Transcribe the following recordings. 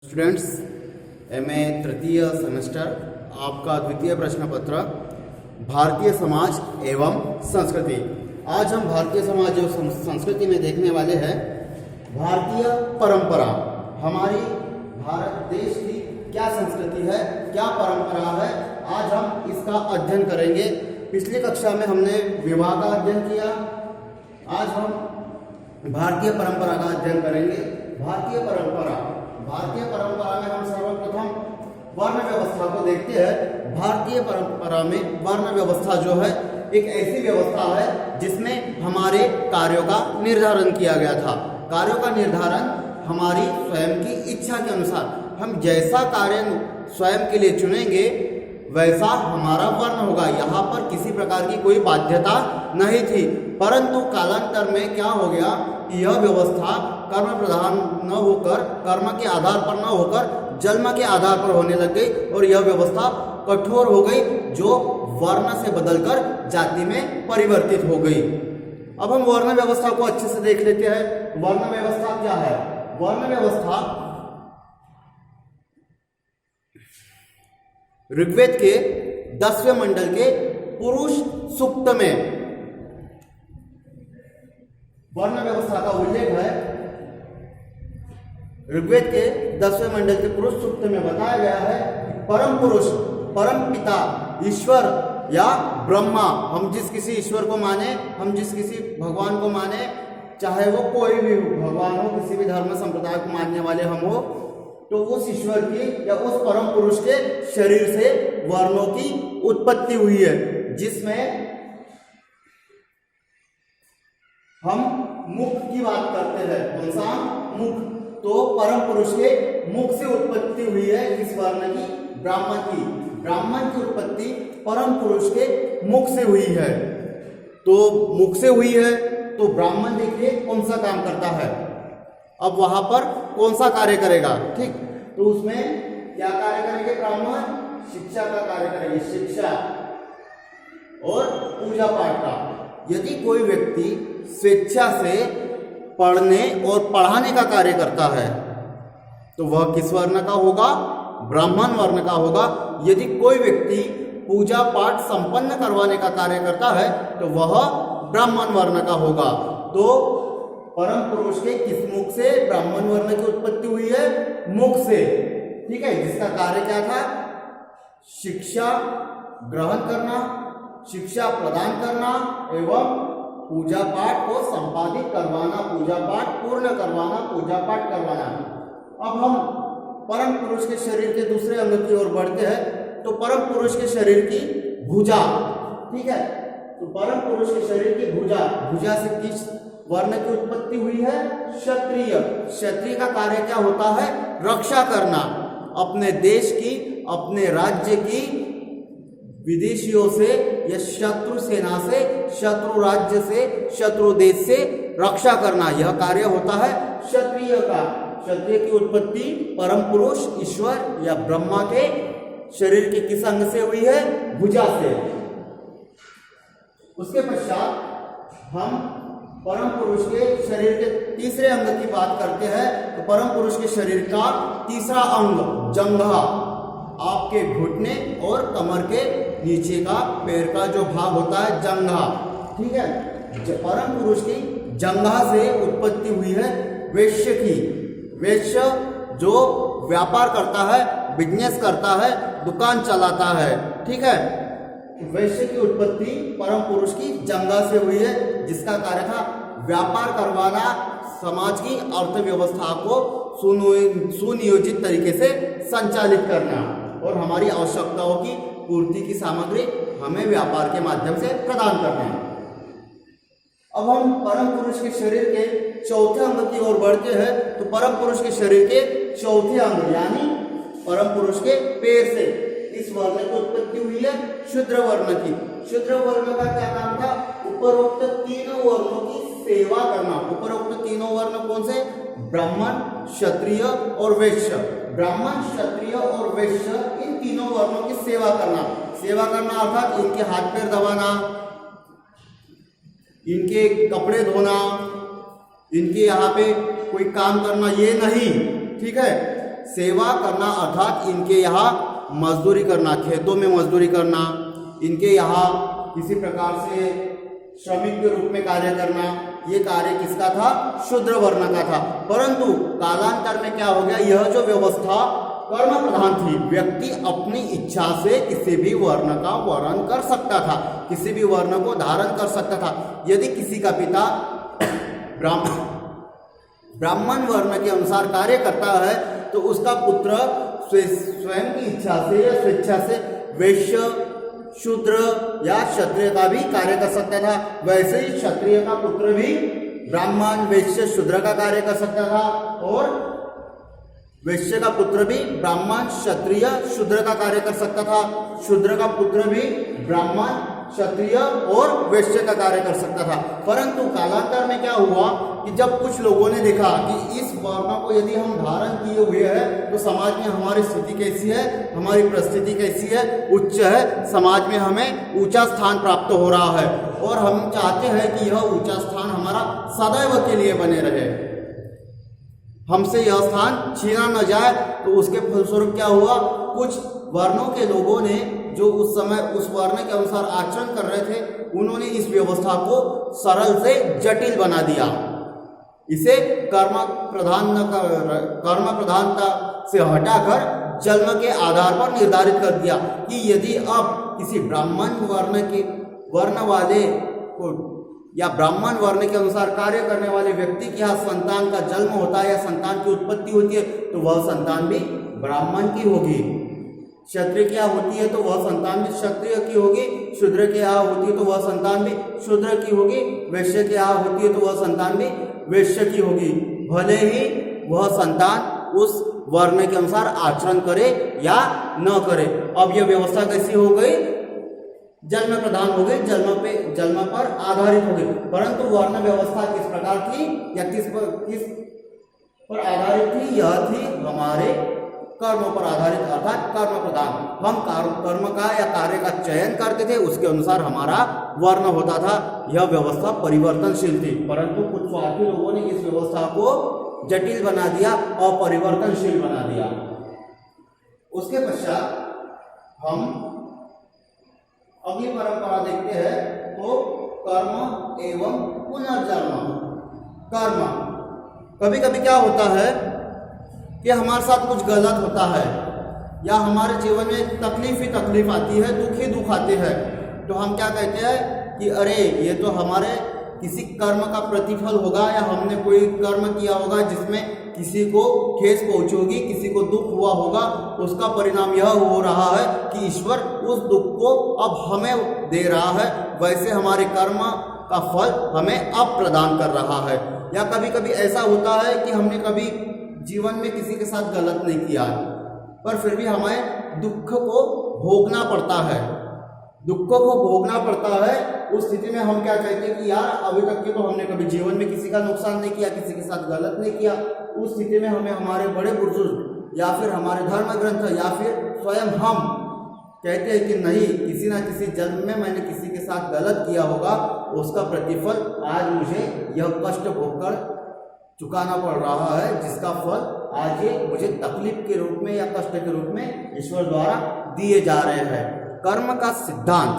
Students, MA तृतीय semester आपका द्वितीय प्रश्न पत्र भारतीय समाज एवं संस्कृति। आज हम भारतीय समाज एवं संस्कृति में देखने वाले हैं भारतीय परंपरा। हमारी भारत देश की क्या संस्कृति है, क्या परंपरा है, आज हम इसका अध्ययन करेंगे। पिछली कक्षा में हमने विवाह का अध्ययन किया, आज हम भारतीय परंपरा का अध्ययन करेंगे। भारतीय परंपरा में हम सर्वप्रथम वर्ण व्यवस्था को देखते हैं। भारतीय परंपरा में वर्ण व्यवस्था जो है एक ऐसी व्यवस्था है जिसमें हमारे कार्यों का निर्धारण किया गया था। कार्यों का निर्धारण हमारी स्वयं की इच्छा के अनुसार, हम जैसा कार्य स्वयं के लिए चुनेंगे वैसा हमारा वर्ण होगा। यहाँ पर किसी प्रकार की कोई बाध्यता नहीं थी, परंतु कालांतर में क्या हो गया, यह व्यवस्था कर्म प्रधान न होकर, कर्म के आधार पर न होकर जन्म के आधार पर होने लग गई और यह व्यवस्था कठोर हो गई, जो वर्ण से बदलकर जाति में परिवर्तित हो गई। अब हम वर्ण व्यवस्था को अच्छे से देख लेते हैं। वर्ण व्यवस्था क्या है? वर्ण व्यवस्था ऋग्वेद के 10वें मंडल के पुरुष सूक्त में वर्ण व्यवस्था का उल्लेख है। ऋग्वेद के 10वें मंडल के पुरुष सूक्त में बताया गया है कि परम पुरुष, परम पिता ईश्वर या ब्रह्मा, हम जिस किसी ईश्वर को माने, हम जिस किसी भगवान को माने, चाहे वो कोई भी भगवान हो, किसी भी धर्म संप्रदाय को मानने वाले हम हो, तो उस ईश्वर की या उस परम पुरुष के शरीर से वर्णों की उत्पत्ति हुई है, जिसमें हम मुख की बात करते हैं। कौन सा मुख? तो परम पुरुष के मुख से उत्पत्ति हुई है किस वर्ण की? ब्राह्मण की। ब्राह्मण की उत्पत्ति परम पुरुष के मुख से हुई है। तो मुख से हुई है तो ब्राह्मण देखिए कौन सा काम करता है, अब वहां पर कौन सा कार्य करेगा, ठीक? तो उसमें क्या कार्य करेंगे ब्राह्मण? शिक्षा का कार्य करेंगे, शिक्षा और पूजा पाठ का। यदि कोई व्यक्ति स्वेच्छा से पढ़ने और पढ़ाने का कार्य करता है तो वह किस वर्ण का होगा? ब्राह्मण वर्ण का होगा। यदि कोई व्यक्ति पूजा पाठ संपन्न करवाने का कार्य करता है तो वह ब्राह्मण वर्ण का होगा। तो परम पुरुष के किस मुख से ब्राह्मण वर्ण की उत्पत्ति हुई है? मुख से, ठीक है, जिसका कार्य क्या था? शिक्षा ग्रहण करना, शिक्षा प्रदान करना एवं पूजा पाठ को संपादित करवाना, पूजा पाठ पूर्ण करवाना, पूजा पाठ करवाना। अब हम परम पुरुष के शरीर के दूसरे अंग की ओर बढ़ते हैं। तो परम पुरुष के शरीर की भुजा, ठीक है, तो परम पुरुष के शरीर की भुजा, भुजा से किस वर्ण की उत्पत्ति हुई है? क्षत्रिय। क्षत्रिय का कार्य क्या होता है? रक्षा करना, अपने देश की, अपने राज्य की विदेशियों से या शत्रु सेना से, शत्रु राज्य से, शत्रु देश से रक्षा करना, यह कार्य होता है क्षत्रिय का। क्षत्रिय की उत्पत्ति परम पुरुष ईश्वर या ब्रह्मा के शरीर के किस अंग से हुई है? भुजा से। उसके पश्चात हम परम पुरुष के शरीर के तीसरे अंग की बात करते हैं। तो परम पुरुष के शरीर का तीसरा अंग जंघा, आपके घुटने और कमर के नीचे का पैर का जो भाग होता है जंघा, ठीक है। परम पुरुष की जंघा से उत्पत्ति हुई है वैश्य की। वैश्य जो व्यापार करता है, बिजनेस करता है, दुकान चलाता है, ठीक है। वैश्य की उत्पत्ति परम पुरुष की जंघा से हुई है, जिसका कार्य था व्यापार करवाना, समाज की अर्थव्यवस्था को सुनियोजित तरीके से संचालित करना और हमारी आवश्यकताओं की पूर्ति की सामग्री हमें व्यापार के माध्यम से प्रदान करना है। अब हम परम पुरुष के शरीर के चौथे अंग की ओर बढ़ते हैं। तो परम पुरुष के शरीर के चौथे अंग यानी परम पुरुष के पैर से इस वर्ण की उत्पत्ति हुई है शूद्र वर्ण की। शूद्र वर्ण का क्या काम था? उपरोक्त तीनों वर्णों की सेवा करना। उपरोक्त तीनों वर्ण कौन से? ब्राह्मण, क्षत्रिय और वैश्य। ब्राह्मण, क्षत्रिय और वैश्य, इन तीनों वर्णों की सेवा करना। सेवा करना अर्थात इनके हाथ पैर दबाना, इनके कपड़े धोना, इनके यहाँ पे कोई काम करना, ये नहीं, ठीक है। सेवा करना अर्थात इनके यहाँ मजदूरी करना, खेतों में मजदूरी करना, इनके यहाँ किसी प्रकार से श्रमिक के रूप में कार्य करना, ये कार्य किसका था? शूद्र वर्ण का था। परंतु कालांतर में क्या हो गया, यह जो व्यवस्था कर्म प्रधान थी, व्यक्ति अपनी इच्छा से किसी भी वर्ण का वर्ण कर सकता था, किसी भी वर्ण को धारण कर सकता था। यदि किसी का पिता ब्राह्मण वर्ण के अनुसार कार्य करता है तो उसका पुत्र स्वयं की इच्छा से या स्वेच्छा से वैश्य, शूद्र या क्षत्रिय का भी कार्य कर सकता था। वैसे ही क्षत्रिय का पुत्र भी ब्राह्मण, वैश्य, शूद्र का कार्य कर सकता था, और वैश्य का पुत्र भी ब्राह्मण, क्षत्रिय, शूद्र का कार्य कर सकता था। शूद्र का पुत्र भी ब्राह्मण, क्षत्रिय और वैश्य का कार्य कर सकता था। परंतु कालांतर में क्या हुआ कि जब कुछ लोगों ने देखा कि इस वर्ण को यदि हम धारण किए हुए हैं तो समाज में हमारी स्थिति कैसी है, हमारी परिस्थिति कैसी है, उच्च है, समाज में हमें ऊंचा स्थान प्राप्त हो रहा है, और हम चाहते हैं कि यह ऊंचा स्थान हमारा सदैव के लिए बने रहे, हमसे यह स्थान छीना न जाए। तो उसके फलस्वरूप क्या हुआ, कुछ वर्णों के लोगों ने जो उस समय उस वर्ण के अनुसार आचरण कर रहे थे, उन्होंने इस व्यवस्था को सरल से जटिल बना दिया। इसे कर्म प्रधानता से हटाकर जन्म के आधार पर निर्धारित कर दिया कि यदि अब किसी ब्राह्मण वर्ण वाले को या ब्राह्मण वर्ण के अनुसार कार्य करने वाले व्यक्ति के यहाँ संतान का जन्म होता है या संतान की उत्पत्ति होती है तो वह संतान भी ब्राह्मण की होगी। क्षत्रिय की यहाँ होती है तो वह संतान भी क्षत्रिय की होगी, शूद्र के यहाँ होती है तो वह संतान भी शूद्र की होगी, वैश्य के यहाँ होती है तो वह संतान भी वैश्य की होगी, भले ही वह संतान उस वर्ण के अनुसार आचरण करे या न करे। अब यह व्यवस्था कैसी हो गई, जन्म प्रधान हो गई, जन्म पर आधारित हो गई। परंतु वर्ण व्यवस्था किस प्रकार थी या किस पर आधारित थी, यह थी हमारे कर्मों पर आधारित, अर्थात कर्म प्रधान। हम कर्म का या कार्य का चयन करते थे, उसके अनुसार हमारा वर्ण होता था। यह व्यवस्था परिवर्तनशील थी, परंतु कुछ स्वार्थी लोगों ने इस व्यवस्था को जटिल बना दिया और परिवर्तनशील बना दिया। उसके पश्चात हम अगली परंपरा देखते हैं, तो कर्म एवं पुनर्जन्म। कर्म, कभी कभी क्या होता है कि हमारे साथ कुछ गलत होता है या हमारे जीवन में तकलीफ ही तकलीफ आती है, दुख ही दुख आते हैं, तो हम क्या कहते हैं कि अरे ये तो हमारे किसी कर्म का प्रतिफल होगा, या हमने कोई कर्म किया होगा जिसमें किसी को ठेस पहुंची होगी, किसी को दुख हुआ होगा, उसका परिणाम यह हो रहा है कि ईश्वर उस दुख को अब हमें दे रहा है, वैसे हमारे कर्म का फल हमें अब प्रदान कर रहा है। या कभी कभी ऐसा होता है कि हमने कभी जीवन में किसी के साथ गलत नहीं किया पर फिर भी हमें दुख को भोगना पड़ता है, दुखों को भोगना पड़ता है। उस स्थिति में हम क्या कहते हैं कि यार अभी तक के तो हमने कभी जीवन में किसी का नुकसान नहीं किया, किसी के साथ गलत नहीं किया। उस स्थिति में हमें हमारे बड़े बुजुर्ग या फिर हमारे धर्म ग्रंथ या फिर स्वयं हम कहते हैं कि नहीं, किसी ना किसी जन्म में मैंने किसी के साथ गलत किया होगा, उसका प्रतिफल आज मुझे यह कष्ट भोगकर चुकाना पड़ रहा है, जिसका फल आज ये मुझे तकलीफ के रूप में या कष्ट के रूप में ईश्वर द्वारा दिए जा रहे हैं। कर्म का सिद्धांत,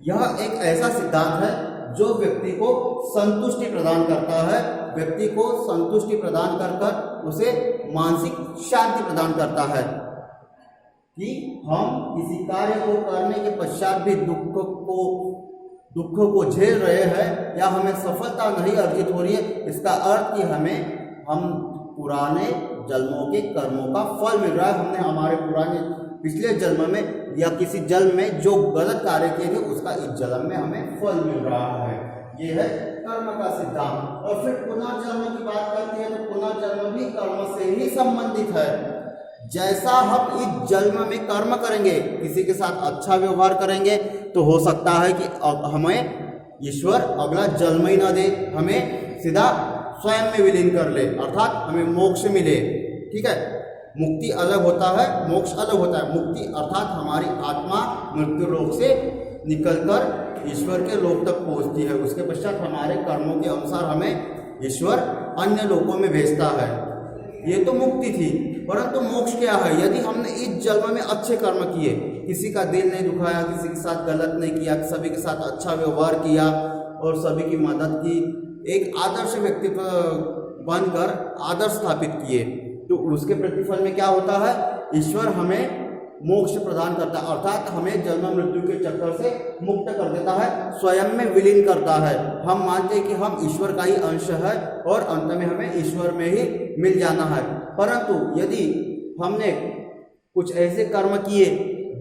यह एक ऐसा सिद्धांत है जो व्यक्ति को संतुष्टि प्रदान करता है, व्यक्ति को संतुष्टि प्रदान कर उसे मानसिक शांति प्रदान करता है कि हम किसी कार्य को करने के पश्चात भी दुख को झेल रहे हैं या हमें सफलता नहीं अर्जित हो रही है, इसका अर्थ कि हम पुराने जन्मों के कर्मों का फल मिल रहा है। हमने हमारे पुराने पिछले जन्म में या किसी जन्म में जो गलत कार्य किए थे उसका इस जन्म में हमें फल मिल रहा है। ये है कर्म का सिद्धांत। और फिर पुनर्जन्म की बात करते हैं तो पुनर्जन्म भी कर्म से ही संबंधित है। जैसा हम इस जन्म में कर्म करेंगे, किसी के साथ अच्छा व्यवहार करेंगे, तो हो सकता है कि हमें ईश्वर अगला जन्म ही ना दे, हमें सीधा स्वयं में विलीन कर ले, अर्थात हमें मोक्ष मिले। ठीक है, मुक्ति अलग होता है, मोक्ष अलग होता है। मुक्ति अर्थात हमारी आत्मा मृत्यु लोक से निकलकर ईश्वर के लोक तक पहुंचती है, उसके पश्चात हमारे कर्मों के अनुसार हमें ईश्वर अन्य लोकों में भेजता है। ये तो मुक्ति थी। परंतु मोक्ष क्या है? यदि हमने इस जन्म में अच्छे कर्म किए, किसी का दिल नहीं दुखाया, किसी के साथ गलत नहीं किया, सभी के साथ अच्छा व्यवहार किया और सभी की मदद की, एक आदर्श व्यक्तित्व बनकर आदर्श स्थापित किए, तो उसके प्रतिफल में क्या होता है? ईश्वर हमें मोक्ष प्रदान करता है, अर्थात हमें जन्म मृत्यु के चक्कर से मुक्त कर देता है, स्वयं में विलीन करता है। हम मानते हैं कि हम ईश्वर का ही अंश है और अंत में हमें ईश्वर में ही मिल जाना है। परंतु यदि हमने कुछ ऐसे कर्म किए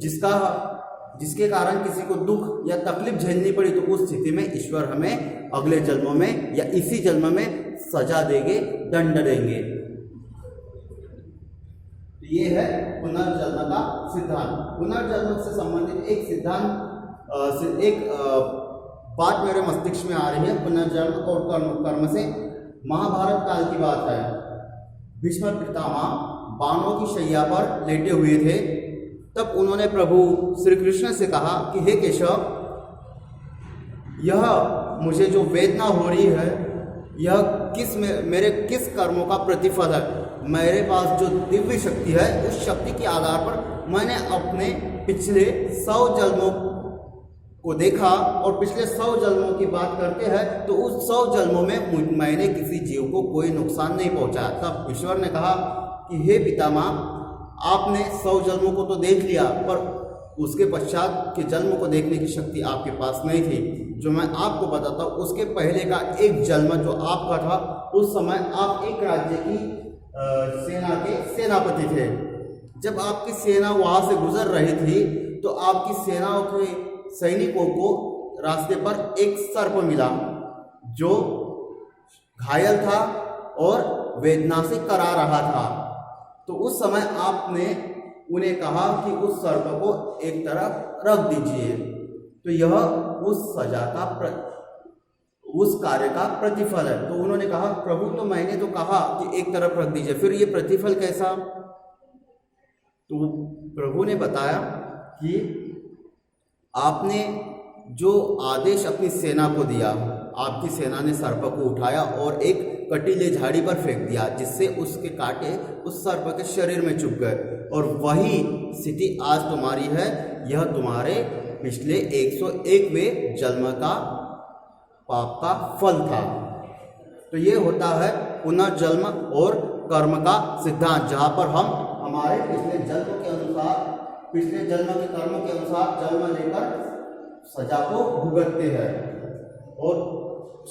जिसके कारण किसी को दुख या तकलीफ झेलनी पड़ी, तो उस स्थिति में ईश्वर हमें अगले जन्मों में या इसी जन्म में सजा देंगे, दंड देंगे। ये है पुनर्जन्म का सिद्धांत। पुनर्जन्म से संबंधित एक सिद्धांत एक बात मेरे मस्तिष्क में आ रही है पुनर्जन्म और कर्म से। महाभारत काल की बात है। भीष्म पितामह बाणों की शैया पर लेटे हुए थे। तब उन्होंने प्रभु श्री कृष्ण से कहा कि हे केशव, यह मुझे जो वेदना हो रही है, यह मेरे किस कर्मों का प्रतिफल है? मेरे पास जो दिव्य शक्ति है, उस शक्ति के आधार पर मैंने अपने पिछले 100 जन्मों को देखा और पिछले 100 जन्मों की बात करते हैं तो उस 100 जन्मों में मैंने किसी जीव को कोई नुकसान नहीं पहुंचाया। तब ईश्वर ने कहा कि हे पितामह, आपने 100 जन्मों को तो देख लिया, पर उसके पश्चात के जन्म को देखने की शक्ति आपके पास नहीं थी। जो मैं आपको बताता हूँ, उसके पहले का एक जन्म जो आपका था, उस समय आप एक राज्य की सेना के सेनापति थे। जब आपकी सेना वहां से गुजर रही थी तो आपकी सेनाओं के सैनिकों को रास्ते पर एक सर्प मिला जो घायल था और वेदना से करा रहा था। तो उस समय आपने उन्हें कहा कि उस सर्प को एक तरफ रख दीजिए। तो यह उस सजा का उस कार्य का प्रतिफल है। तो उन्होंने कहा प्रभु, तो मैंने तो कहा कि एक तरफ रख दीजिए, फिर ये प्रतिफल कैसा? तो प्रभु ने बताया कि आपने जो आदेश अपनी सेना को दिया, आपकी सेना ने सर्प को उठाया और एक कटीले झाड़ी पर फेंक दिया, जिससे उसके कांटे उस सर्प के शरीर में चुभ गए। और वही स्थिति आज तुम्हारी है। यह तुम्हारे पिछले 101वें जन्म का पाप का फल था। तो ये होता है पुनर्जन्म और कर्म का सिद्धांत, जहाँ पर हम हमारे पिछले जन्म के अनुसार, पिछले जन्म के कर्मों के अनुसार जन्म लेकर सजा को भुगतते हैं। और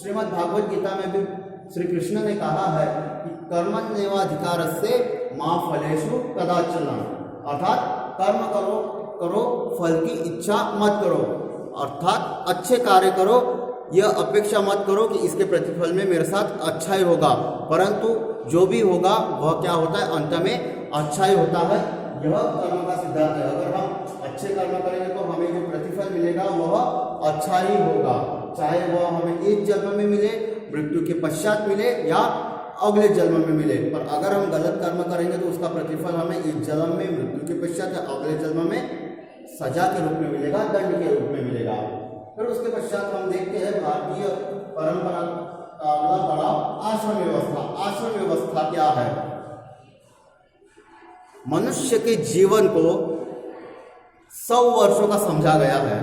श्रीमद् भागवत गीता में भी श्री कृष्ण ने कहा है कि कर्मण्येवाधिकारस्य मा फलेषु कदाचन, अर्थात कर्म करो फल की इच्छा मत करो, अर्थात अच्छे कार्य करो, यह अपेक्षा मत करो कि इसके प्रतिफल में मेरे साथ अच्छा ही होगा, परंतु जो भी होगा वह क्या होता है, अंत में अच्छा ही होता है। यह कर्म का सिद्धांत है। अगर हम अच्छे कर्म करेंगे तो हमें जो प्रतिफल मिलेगा वह अच्छा ही होगा, चाहे वह हमें इस जन्म में मिले, मृत्यु के पश्चात मिले या अगले जन्म में मिले। पर अगर हम गलत कर्म करेंगे तो उसका प्रतिफल हमें इस जन्म में, मृत्यु के पश्चात या अगले जन्म में सजा के रूप में मिलेगा, दंड के रूप में मिलेगा। फिर उसके पश्चात हम देखते हैं भारतीय परंपरा का अगला पड़ाव आश्रम व्यवस्था। आश्रम व्यवस्था क्या है? मनुष्य के जीवन को 100 वर्षों का समझा गया है।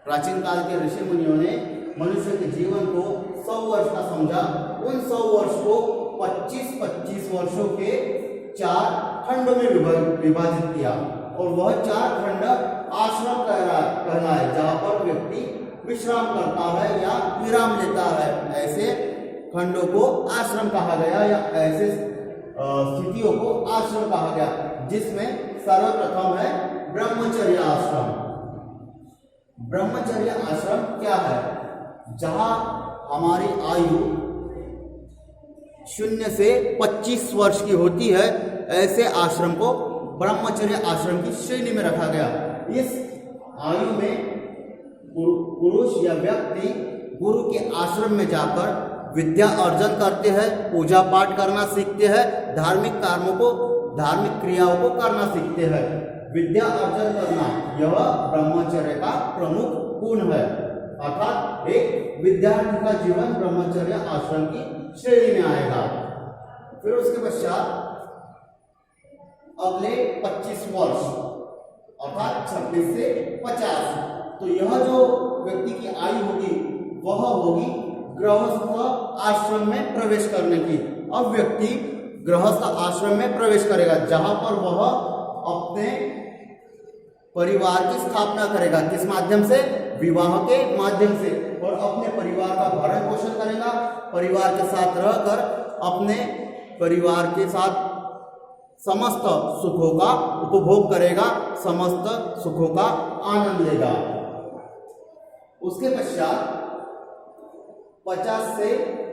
प्राचीन काल के ऋषि मुनियों ने मनुष्य के जीवन को 100 वर्ष का समझा। उन 100 वर्ष को 25-25 वर्षों के 4 खंडों में विभाजित किया और वह 4 खंड आश्रम कहलाए, जहाँ पर व्यक्ति विश्राम करता है या विराम लेता है। ऐसे खंडों को आश्रम कहा गया या ऐसे स्थितियों को आश्रम कहा गया, जिसमें सर्वप्रथम है ब्रह्मचर्य आश्रम। ब्रह्मचर्य आश्रम क्या है? जहां हमारी आयु 0 से 25 वर्ष की होती है, ऐसे आश्रम को ब्रह्मचर्य आश्रम की श्रेणी में रखा गया। इस आयु में पुरुष या व्यक्ति गुरु के आश्रम में जाकर विद्या अर्जन करते हैं, पूजा पाठ करना सीखते हैं, धार्मिक कामों को, धार्मिक क्रियाओं को करना सीखते हैं। विद्या अर्जन करना यह ब्रह्मचर्य का प्रमुख गुण है, अर्थात एक विद्यार्थी का जीवन ब्रह्मचर्य आश्रम की श्रेणी में आएगा। फिर उसके पश्चात अगले 25 वर्ष अर्थात 26 से 50। तो यह जो व्यक्ति की आयु होगी वह होगी गृहस्थ आश्रम में प्रवेश करने की। अब व्यक्ति गृहस्थ आश्रम में प्रवेश करेगा जहां पर वह अपने परिवार की स्थापना करेगा। किस माध्यम से? विवाह के माध्यम से। और अपने परिवार का भरण पोषण करेगा, परिवार के साथ रहकर अपने परिवार के साथ समस्त सुखों का उपभोग करेगा, समस्त सुखों का आनंद लेगा। उसके पश्चात 50 से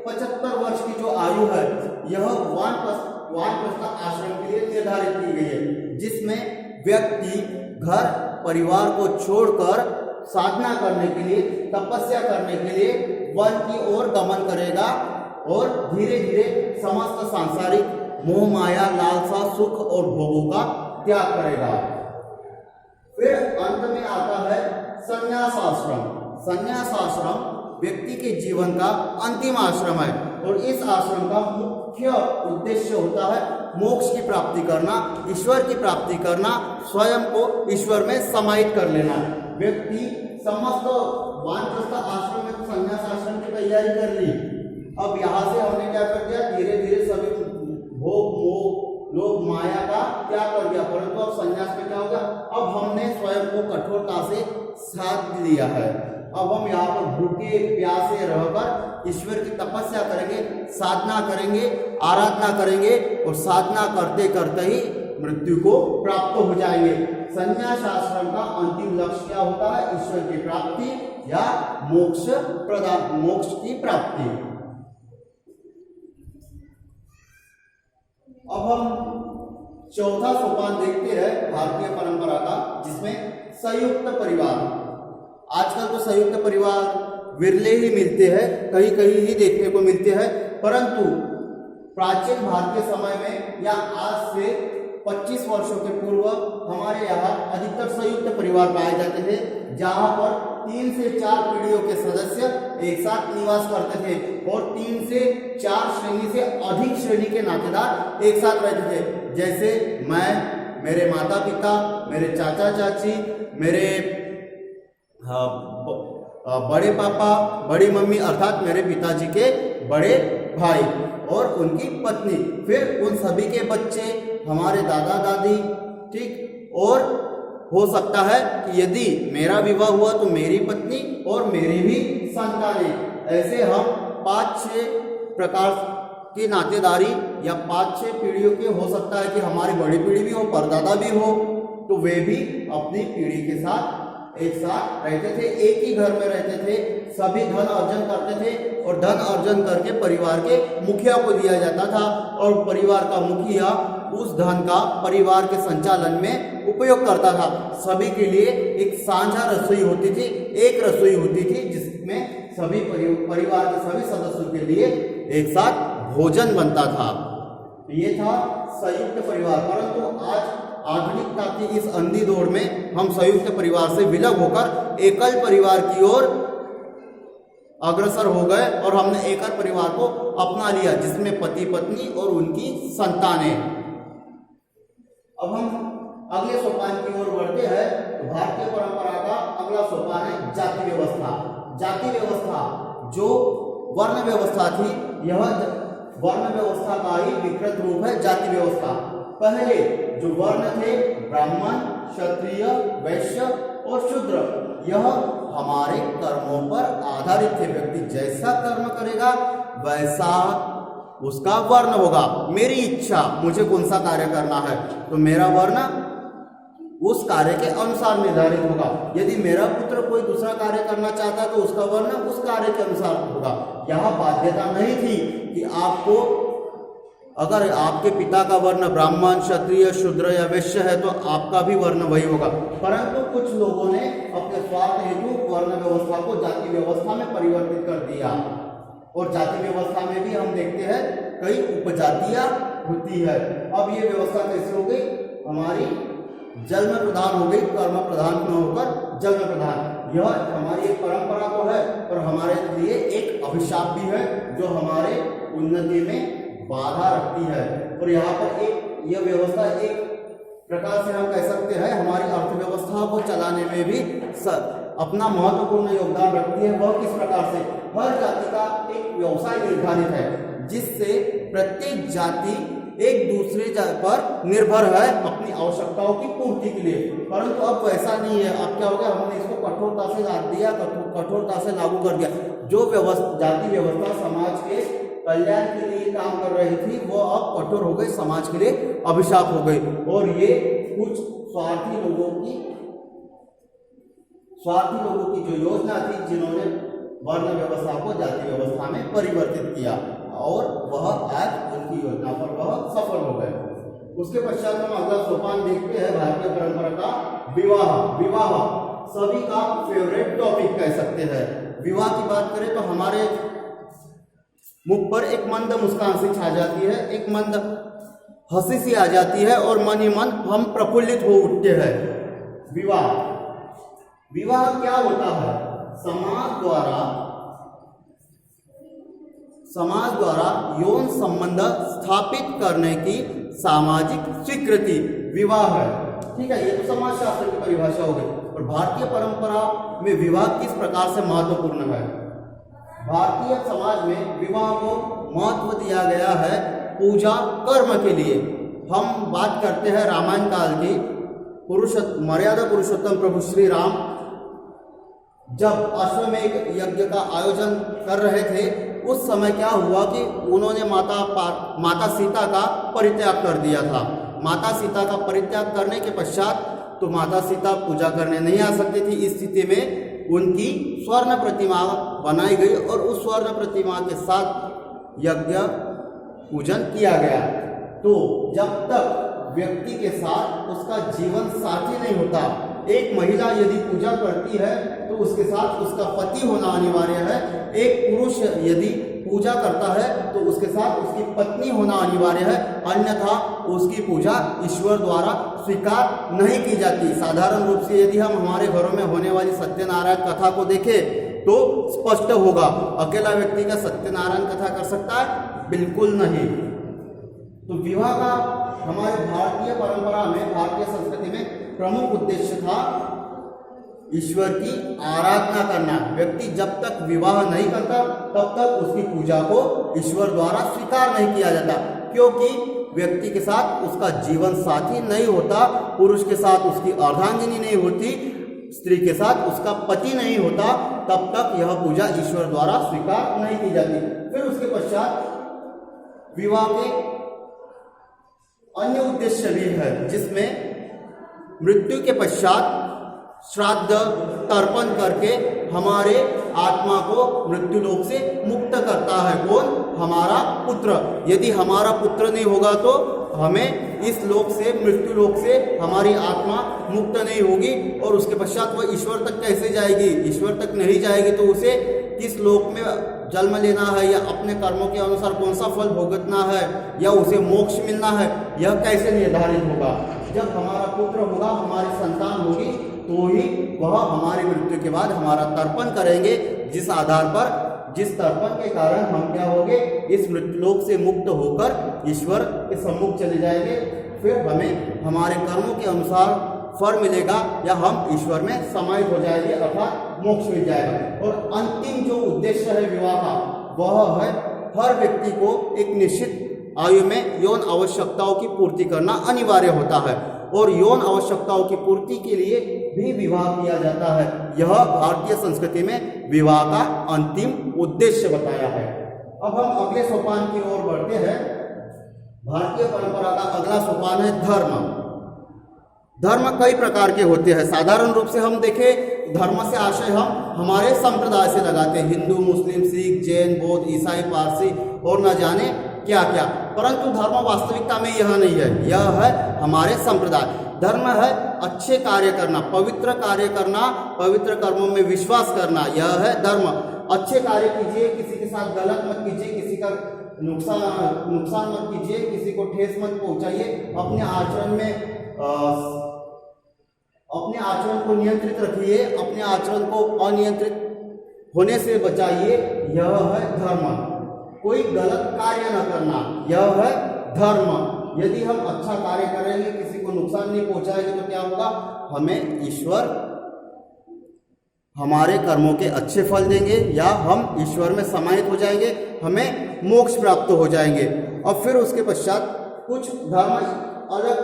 75 वर्ष की जो आयु है यह वानप्रस्थ आश्रम के लिए निर्धारित की गई है, जिसमें व्यक्ति घर परिवार को छोड़कर साधना करने के लिए, तपस्या करने के लिए वन की ओर गमन करेगा और धीरे धीरे समस्त सांसारिक मोह माया लालसा सुख और भोगों का त्याग करेगा। फिर अंत में आता है संन्यास आश्रम। संन्यास आश्रम व्यक्ति के जीवन का अंतिम आश्रम है और इस आश्रम का मुख्य उद्देश्य होता है मोक्ष की प्राप्ति करना, ईश्वर की प्राप्ति करना, स्वयं को ईश्वर में समाहित कर लेना। व्यक्ति समस्त वानप्रस्थ आश्रम में संन्यास आश्रम की तैयारी कर ली। अब यहाँ से हमने क्या कर दिया, धीरे धीरे सभी भोग मोह लोभ माया का त्याग कर दिया। परंतु अब संन्यास में क्या होगा, अब हमने स्वयं को कठोरता से साध लिया है। अब हम यहाँ पर भूखे प्यासे रहकर ईश्वर की तपस्या करेंगे, साधना करेंगे, आराधना करेंगे और साधना करते करते ही मृत्यु को प्राप्त हो जाएंगे। संन्यास आश्रम का अंतिम लक्ष्य क्या होता है? ईश्वर की प्राप्ति या मोक्ष की प्राप्ति। अब हम चौथा सोपान देखते हैं भारतीय परंपरा का, जिसमें संयुक्त परिवार। आजकल तो संयुक्त परिवार विरले ही मिलते हैं, कहीं कहीं ही देखने को मिलते हैं, परंतु प्राचीन भारतीय समय में या आज से 25 वर्षों के पूर्व हमारे यहाँ अधिकतर संयुक्त परिवार पाए जाते थे, जहां पर 3 से 4 पीढ़ियों के सदस्य एक साथ निवास करते थे और 3 से 4 श्रेणी से अधिक श्रेणी के नातेदार एक साथ रहते थे। जैसे मैं, मेरे माता पिता, मेरे चाचा चाची, मेरे बड़े पापा, बड़ी मम्मी अर्थात मेरे पिताजी के बड़े भाई और उनकी पत्नी, फिर उन सभी के बच्चे, हमारे दादा दादी, ठीक। और हो सकता है कि यदि मेरा विवाह हुआ तो मेरी पत्नी और मेरी भी संतानें। ऐसे हम 5-6 प्रकार की नातेदारी या 5-6 पीढ़ियों के हो सकता है कि हमारी बड़ी पीढ़ी भी हो, परदादा भी हो, तो वे भी अपनी पीढ़ी के साथ एक साथ रहते थे, एक ही घर में रहते थे, सभी धन अर्जन करते थे और धन अर्जन करके परिवार के मुखिया को दिया जाता था और परिवार का मुखिया उस धन का परिवार के संचालन में उपयोग करता था। सभी के लिए एक साझा रसोई होती थी, एक रसोई होती थी जिसमें सभी परिवार के सभी सदस्यों के लिए एक साथ भोजन बनता था। ये था संयुक्त परिवार। परंतु आज आधुनिकता की इस अंधी दौड़ में हम संयुक्त परिवार से विलग होकर एकल परिवार की ओर अग्रसर हो गए और हमने एकल परिवार को अपना लिया, जिसमें पति पत्नी और उनकी संतानें। अब हम अगले सोपान की ओर बढ़ते हैं। तो भारतीय परंपरा का अगला सोपान है जाति व्यवस्था। जाति व्यवस्था जो वर्ण व्यवस्था थी, यह वर्ण व्यवस्था का ही विकृत रूप है जाति व्यवस्था। पहले जो वर्ण थे ब्राह्मण, क्षत्रिय, वैश्य और शूद्र, यह हमारे कर्मों पर आधारित थे। व्यक्ति जैसा कर्म करेगा वैसा उसका वर्ण होगा। मेरी इच्छा, मुझे कौन सा कार्य करना है तो मेरा वर्ण उस कार्य के अनुसार निर्धारित होगा। यदि मेरा पुत्र कोई दूसरा कार्य करना चाहता है तो उसका वर्ण उस कार्य के अनुसार होगा। यह बाध्यता नहीं थी कि आपको, अगर आपके पिता का वर्ण ब्राह्मण, क्षत्रिय, शूद्र या वैश्य है तो आपका भी वर्ण वही होगा। परंतु कुछ लोगों ने अपने स्वार्थ हेतु वर्ण व्यवस्था को जाति व्यवस्था में परिवर्तित कर दिया और जाति व्यवस्था में भी हम देखते हैं कई उपजातियां होती है। अब ये व्यवस्था कैसे हो गई? हमारी जन्म प्रधान हो गई, कर्म प्रधान न होकर जन्म प्रधान। यह हमारी एक परंपरा तो है पर हमारे लिए एक अभिशाप भी है जो हमारे उन्नति में बाधा रखती है। और यहाँ पर एक यह व्यवस्था एक प्रकार से हम कह सकते हैं हमारी अर्थव्यवस्था को चलाने में भी अपना महत्वपूर्ण योगदान रखती है। वह किस प्रकार से, हर जाति का एक व्यवसाय निर्धारित है जिससे प्रत्येक जाति एक दूसरे पर निर्भर है अपनी आवश्यकताओं की पूर्ति के लिए। परंतु अब वैसा नहीं है। अब क्या हो गया, हमने इसको कठोरता से लाद दिया, कठोरता से लागू कर दिया। जो जाति व्यवस्था समाज के कल्याण के लिए काम कर रही थी वो अब कठोर हो गई, समाज के लिए अभिशाप हो गई। और ये कुछ स्वार्थी लोगों की जो योजना थी जिन्होंने वर्ण व्यवस्था को जाति व्यवस्था में परिवर्तित किया और वह आज उनकी योजना पर वह सफल हो गए। उसके पश्चात हम अगला सोपान देखते हैं भारतीय परंपरा का विवाह। विवाह सभी का फेवरेट टॉपिक कह सकते हैं। विवाह की बात करें तो हमारे मुख पर एक मंद मुस्कान सी छा जाती है, एक मंद हंसी सी आ जाती है और मन ही मन हम प्रफुल्लित हो उठते हैं। विवाह क्या होता है, समाज द्वारा यौन संबंध स्थापित करने की सामाजिक स्वीकृति विवाह है। ठीक है, ये तो समाज शास्त्र की परिभाषा हो गई। और भारतीय परंपरा में विवाह किस प्रकार से महत्वपूर्ण है। भारतीय समाज में विवाह को महत्व दिया गया है पूजा कर्म के लिए। हम बात करते हैं रामायण काल की। मर्यादा पुरुषोत्तम प्रभु श्री राम जब अश्वमेध यज्ञ का आयोजन कर रहे थे उस समय क्या हुआ कि उन्होंने माता सीता का परित्याग कर दिया था। माता सीता का परित्याग करने के पश्चात तो माता सीता पूजा करने नहीं आ सकती थी। इस स्थिति में उनकी स्वर्ण प्रतिमा बनाई गई और उस स्वर्ण प्रतिमा के साथ यज्ञ पूजन किया गया। तो जब तक व्यक्ति के साथ उसका जीवन साथी नहीं होता, एक महिला यदि पूजा करती है तो उसके साथ उसका पति होना अनिवार्य है। एक पुरुष यदि पूजा करता है तो उसके साथ उसकी पत्नी होना अनिवार्य है, अन्यथा उसकी पूजा ईश्वर द्वारा स्वीकार नहीं की जाती। साधारण रूप से यदि हम हमारे घरों में होने वाली सत्यनारायण कथा को देखें तो स्पष्ट होगा, अकेला व्यक्ति का सत्यनारायण कथा कर सकता है? बिल्कुल नहीं। तो विवाह का हमारे भारतीय परंपरा में, भारतीय संस्कृति में प्रमुख उद्देश्य था ईश्वर की आराधना करना। व्यक्ति जब तक विवाह नहीं करता तब तक उसकी पूजा को ईश्वर द्वारा स्वीकार नहीं किया जाता, क्योंकि व्यक्ति के साथ उसका जीवन साथी नहीं होता, पुरुष के साथ उसकी अर्धांगिनी नहीं होती, स्त्री के साथ उसका पति नहीं होता, तब तक यह पूजा ईश्वर द्वारा स्वीकार नहीं की जाती। फिर उसके पश्चात विवाह के अन्य उद्देश्य भी है, जिसमें मृत्यु के पश्चात श्राद्ध तर्पण करके हमारे आत्मा को मृत्यु लोक से मुक्त करता है। कौन? हमारा पुत्र। यदि हमारा पुत्र नहीं होगा तो हमें इस लोक से, मृत्यु लोक से हमारी आत्मा मुक्त नहीं होगी और उसके पश्चात वह ईश्वर तक कैसे जाएगी? ईश्वर तक नहीं जाएगी तो उसे किस लोक में जन्म लेना है या अपने कर्मों के अनुसार कौन सा फल भुगतना है या उसे मोक्ष मिलना है, यह कैसे निर्धारित होगा? जब हमारा पुत्र होगा, हमारी संतान होगी, तो ही वह हमारी मृत्यु के बाद हमारा तर्पण करेंगे, जिस आधार पर, जिस तर्पण के कारण हम क्या होंगे, इस मृत्युलोक से मुक्त होकर ईश्वर के सम्मुख चले जाएंगे। फिर हमें हमारे कर्मों के अनुसार फल मिलेगा या हम ईश्वर में समाहित हो जाएंगे, अर्थात मोक्ष मिल जाएगा। और अंतिम जो उद्देश्य है विवाह का, वह है हर व्यक्ति को एक निश्चित आयु में यौन आवश्यकताओं की पूर्ति करना अनिवार्य होता है और यौन आवश्यकताओं की पूर्ति के लिए भी विवाह किया जाता है। यह भारतीय संस्कृति में विवाह का अंतिम उद्देश्य बताया है। अब हम अगले सोपान की ओर बढ़ते हैं। भारतीय परंपरा का अगला सोपान है धर्म। धर्म कई प्रकार के होते हैं। साधारण रूप से हम देखें, धर्म से आशय हम हमारे संप्रदाय से लगाते हैं, हिंदू, मुस्लिम, सिख, जैन, बौद्ध, ईसाई, पारसी और न जाने क्या क्या। परंतु धर्म वास्तविकता में यह नहीं है, यह है हमारे संप्रदाय। धर्म है अच्छे कार्य करना, पवित्र कार्य करना, पवित्र कर्मों में विश्वास करना, यह है धर्म। अच्छे कार्य कीजिए, किसी के साथ गलत मत कीजिए, किसी का नुकसान मत कीजिए, किसी को ठेस मत पहुंचाइए, अपने आचरण को नियंत्रित रखिए, अपने आचरण को अनियंत्रित होने से बचाइए, यह है धर्म। कोई गलत कार्य न करना, यह है धर्म। यदि हम अच्छा कार्य करेंगे, किसी को नुकसान नहीं पहुंचाएंगे, तो क्या होगा, हमें ईश्वर हमारे कर्मों के अच्छे फल देंगे, या हम ईश्वर में समाहित हो जाएंगे, हमें मोक्ष प्राप्त हो जाएंगे। और फिर उसके पश्चात कुछ धर्म अलग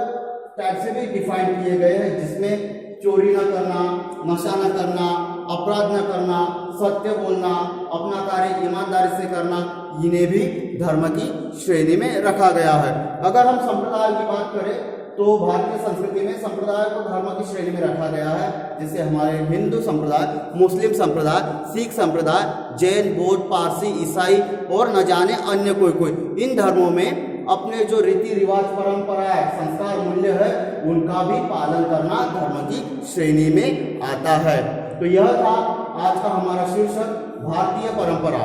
टाइप से भी डिफाइन किए गए हैं, जिसमें चोरी न करना, नशा न करना, अपराध न करना, सत्य बोलना, अपना कार्य ईमानदारी से करना, इन्हें भी धर्म की श्रेणी में रखा गया है। अगर हम संप्रदाय की बात करें तो भारतीय संस्कृति में संप्रदाय को धर्म की श्रेणी में रखा गया है, जैसे हमारे हिंदू संप्रदाय, मुस्लिम संप्रदाय, सिख संप्रदाय, जैन, बौद्ध, पारसी, ईसाई और न जाने अन्य कोई इन धर्मों में अपने जो रीति रिवाज, परंपराएं, संस्कार, मूल्य है, उनका भी पालन करना धर्म की श्रेणी में आता है। तो यह था आज का हमारा शीर्षक, भारतीय परंपरा।